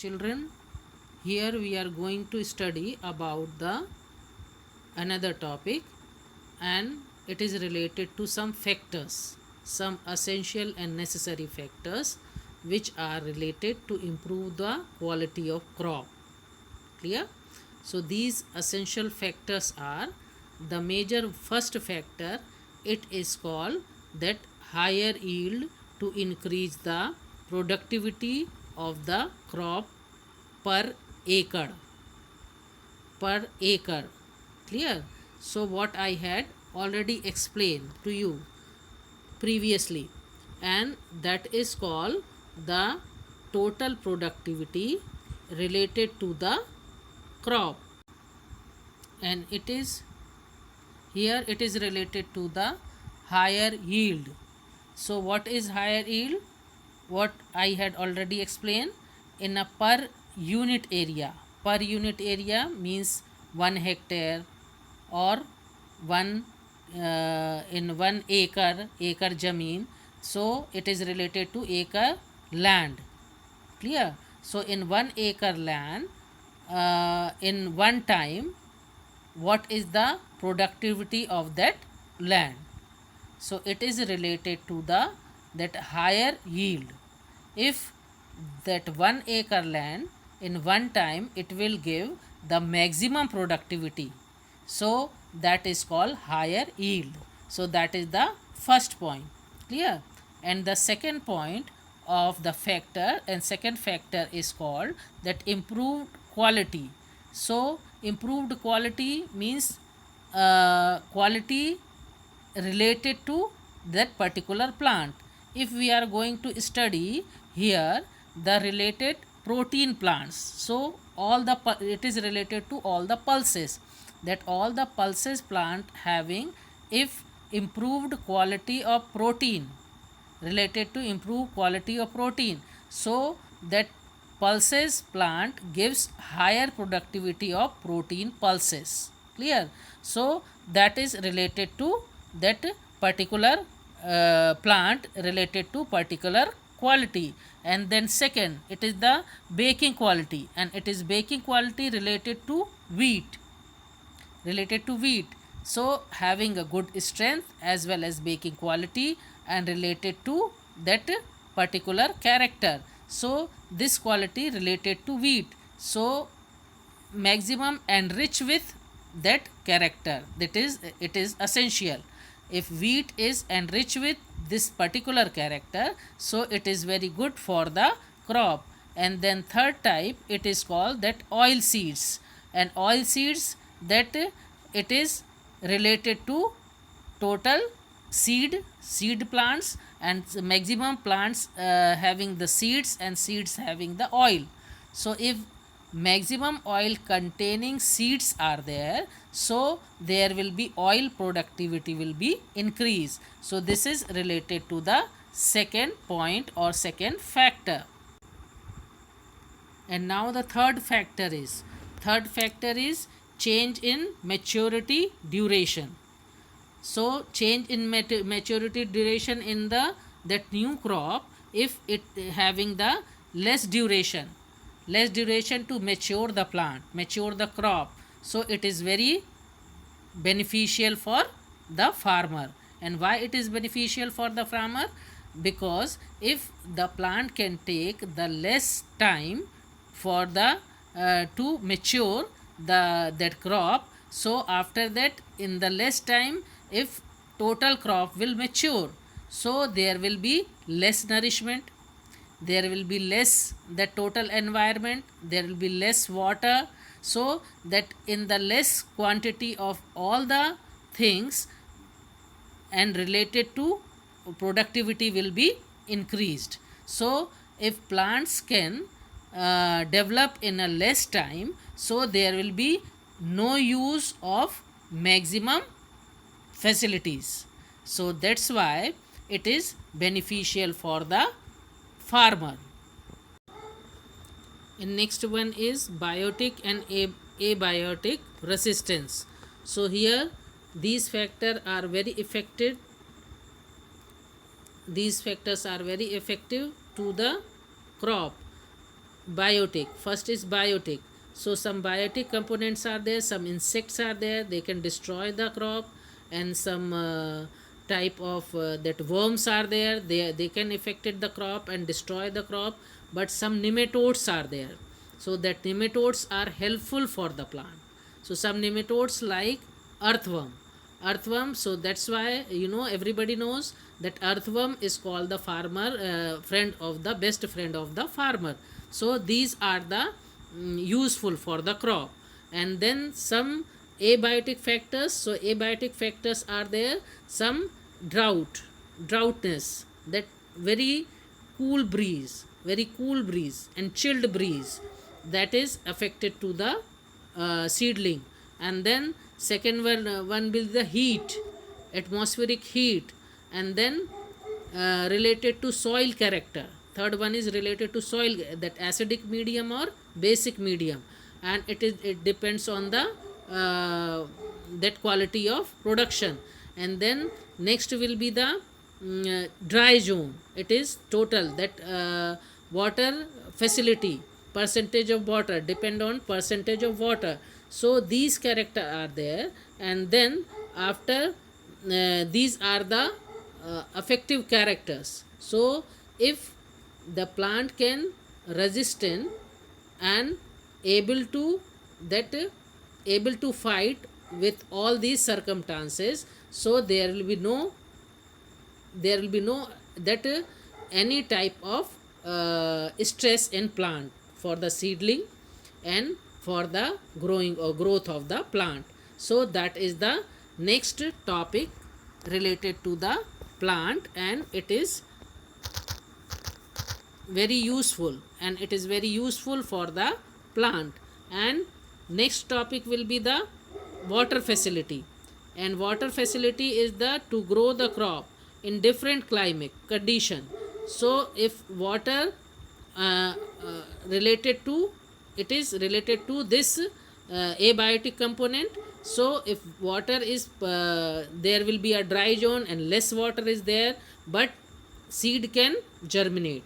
children, here we are going to study about the another topic, and it is related to some factors, some essential and necessary factors which are related to improve the quality of crop. Clear? So these essential factors are the major first factor. It is called that higher yield to increase the productivity of the crop per acre. Per acre. Clear? So what I had already explained to you previously, and that is called the total productivity related to the crop, and it is here it is related to the higher yield. So what is higher yield? What I had already explained, in a per unit area. Per unit area means 1 hectare or 1 in 1 acre jameen. So it is related to acre land. Clear? So in 1 acre land, in one time, what is the productivity of that land? So it is related to the that higher yield. If that 1 acre land in one time, it will give the maximum productivity, so that is called higher yield. So that is the first point. Clear? And the second point of the factor, and second factor is called that improved quality. So improved quality means quality related to that particular plant. If we are going to study here the related protein plants, so all the it is related to all the pulses, that all the pulses plant having, if improved quality of protein, related to improved quality of protein, so that pulses plant gives higher productivity of protein pulses. Clear? So that is related to that particular plant, related to particular quality. And then second, it is the baking quality, and it is baking quality related to wheat, related to wheat. So having a good strength as well as baking quality, and related to that particular character. So this quality related to wheat, so maximum enrich with that character, that is it is essential. If wheat is enriched with this particular character, so it is very good for the crop. And then third type, it is called that oil seeds. And oil seeds, that it is related to total seed plants, and maximum plants having the seeds, and seeds having the oil. So if maximum oil containing seeds are there, so there will be oil productivity will be increased. So this is related to the second point or second factor. And now the third factor is change in maturity duration. So change in maturity duration in the that new crop, if it having the less duration to mature the plant, mature the crop, so it is very beneficial for the farmer. And why it is beneficial for the farmer? Because if the plant can take the less time for the to mature the that crop, so after that, in the less time, if total crop will mature, so there will be less nourishment, there will be less the total environment, there will be less water, so that in the less quantity of all the things and related to productivity will be increased. So if plants can develop in a less time, so there will be no use of maximum facilities. So that's why it is beneficial for the farmer. And next one is biotic and abiotic resistance. So here these factors are very effective. These factors are very effective to the crop. biotic. First is biotic. So some biotic components are there, some insects are there, they can destroy the crop, and some type of that worms are there, they can affect the crop and destroy the crop. But some nematodes are there, so that nematodes are helpful for the plant. So some nematodes like earthworm, so that's why everybody knows that earthworm is called the farmer friend of the best friend of the farmer. So these are the useful for the crop. And then some abiotic factors. So abiotic factors are there, some droughtness, that very cool breeze and chilled breeze, that is affected to the seedling. And then second one will the heat, atmospheric heat. And then related to soil character, third one is related to soil, that acidic medium or basic medium, and it depends on the that quality of production. And then next will be the dry zone. It is total, that water facility, percentage of water, depend on percentage of water. So these character are there. And then after these are the affective characters. So if the plant can resistant and able to that able to fight with all these circumstances, so there will be no that any type of stress in plant for the seedling and for the growing or growth of the plant. So that is the next topic related to the plant, and it is very useful, and it is very useful for the plant. And next topic will be the water facility. And water facility is the to grow the crop in different climate condition. So if water uh, related to, it is related to this abiotic component. So if water is there will be a dry zone and less water is there, but seed can germinate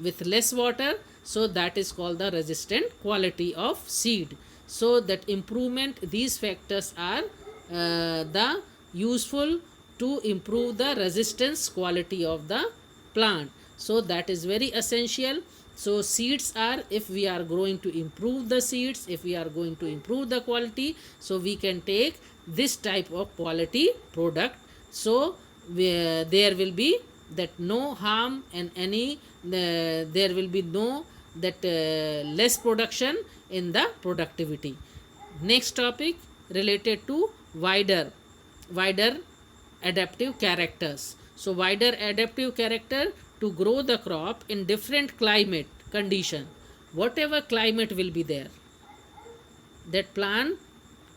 with less water. So that is called the resistant quality of seed. So that improvement, these factors are the useful to improve the resistance quality of the plant. So that is very essential. So seeds are, if we are going to improve the seeds, if we are going to improve the quality, so we can take this type of quality product. So there will be that no harm and any there will be no that less production in the productivity. Next topic related to wider adaptive characters. So wider adaptive character to grow the crop in different climate condition. Whatever climate will be there, that plant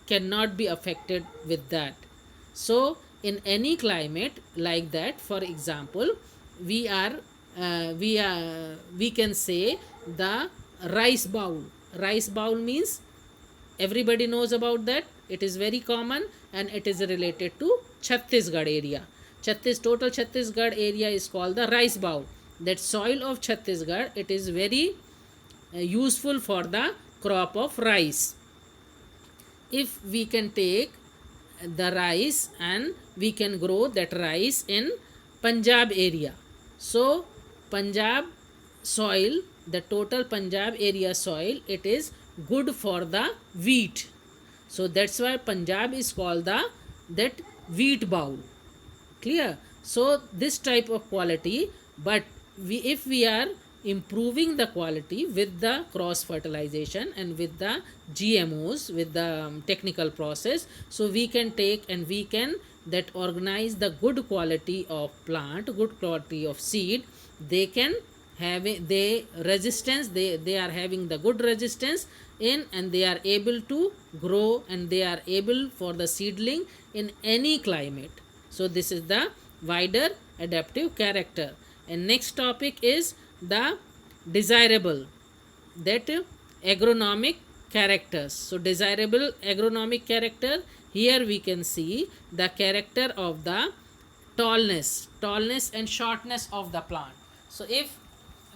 cannot be affected with that. So in any climate like that, for example, we can say the rice bowl means everybody knows about that. It is very common, and it is related to Chhattisgarh area. Total Chhattisgarh area is called the rice bowl. That soil of Chhattisgarh, it is very useful for the crop of rice. If we can take the rice and we can grow that rice in Punjab area. So Punjab soil, the total Punjab area soil, it is good for the wheat. So that's why Punjab is called the that wheat bowl. Clear? So this type of quality, but if we are improving the quality with the cross fertilization and with the GMOs, with the technical process, so we can take and we can that organize the good quality of plant, good quality of seed. They can have they resistance, they are having the good resistance in, and they are able to grow, and they are able for the seedling in any climate. So this is the wider adaptive character. And next topic is the desirable, that agronomic characters. So desirable agronomic character, here we can see the character of the tallness and shortness of the plant. So if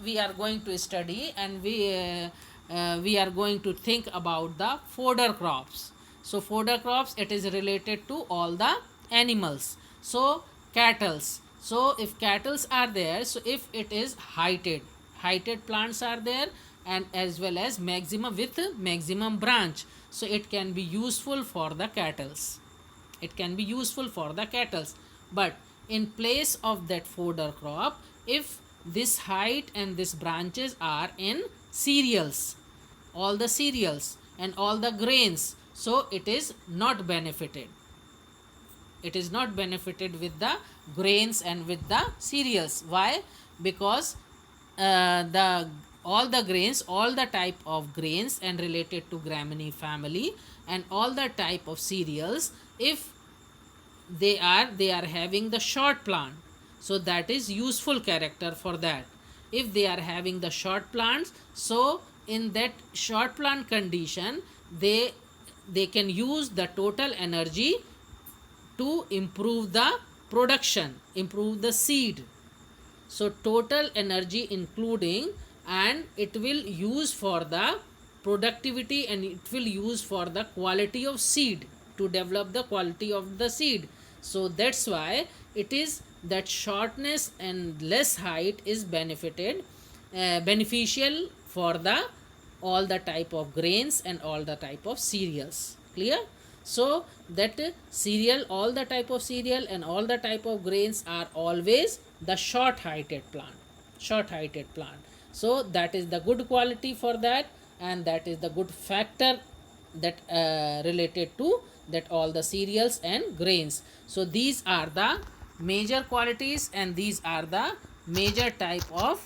we are going to study, and we are going to think about the fodder crops. So fodder crops, it is related to all the animals. So cattles, so if cattles are there, so if it is heighted plants are there, and as well as maximum with maximum branch, so it can be useful for the cattles. It can be useful for the cattles. But in place of that fodder crop, if this height and this branches are in cereals, all the cereals and all the grains, so it is not benefited. It is not benefited with the grains and with the cereals. Why? Because the all the grains, all the type of grains and related to Graminy family, and all the type of cereals, if they are having the short plant, so that is useful character for that. If they are having the short plants, so in that short plant condition, they can use the total energy to improve the production, improve the seed. So total energy including, and it will use for the productivity, and it will use for the quality of seed, to develop the quality of the seed. So that's why it is that shortness and less height is beneficial for the all the type of grains and all the type of cereals. Clear? So that cereal, all the type of cereal and all the type of grains are always the short heighted plant. So that is the good quality for that, and that is the good factor that related to that all the cereals and grains. So these are the major qualities, and these are the major type of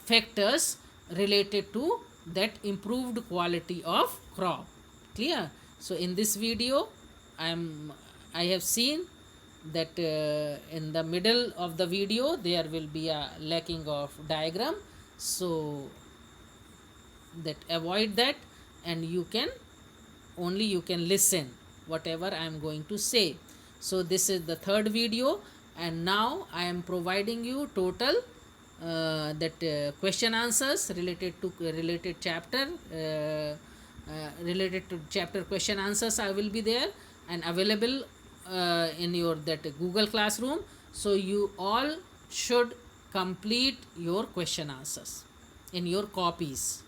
factors related to that improved quality of crop. Clear? So in this video I have seen that in the middle of the video there will be a lacking of diagram, so that avoid that, and you can listen whatever I am going to say. So this is the third video, and now I am providing you total question answers related to related chapter question answers I will be there and available in your that Google Classroom. So you all should complete your question answers in your copies.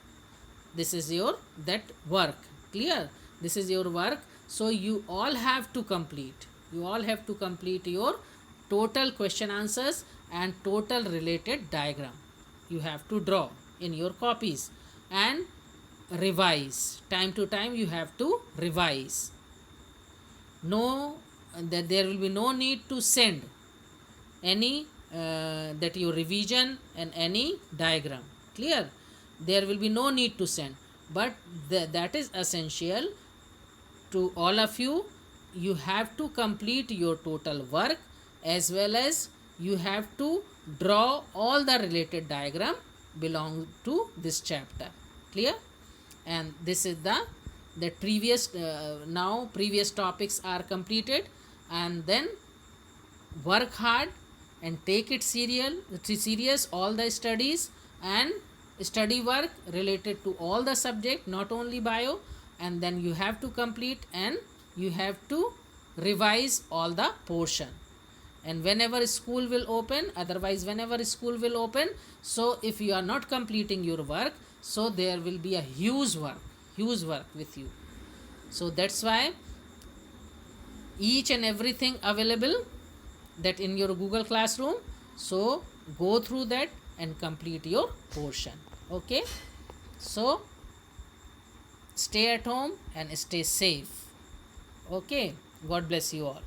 This is your that work. Clear? This is your work. So you all have to complete your total question answers and total related diagram. You have to draw in your copies and revise. Time to time you have to revise. No, that there will be no need to send any that your revision and any diagram. Clear? There will be no need to send, but that is essential to all of you. You have to complete your total work, as well as you have to draw all the related diagram belong to this chapter. Clear? And this is the previous now previous topics are completed, and then work hard and take it serious all the studies and study work related to all the subject, not only bio, and then you have to complete and you have to revise all the portion. And whenever school will open, otherwise whenever school will open, so if you are not completing your work, so there will be a huge work with you. So that's why each and everything available that in your Google Classroom, so go through that and complete your portion. Okay, so stay at home and stay safe. Okay, God bless you all.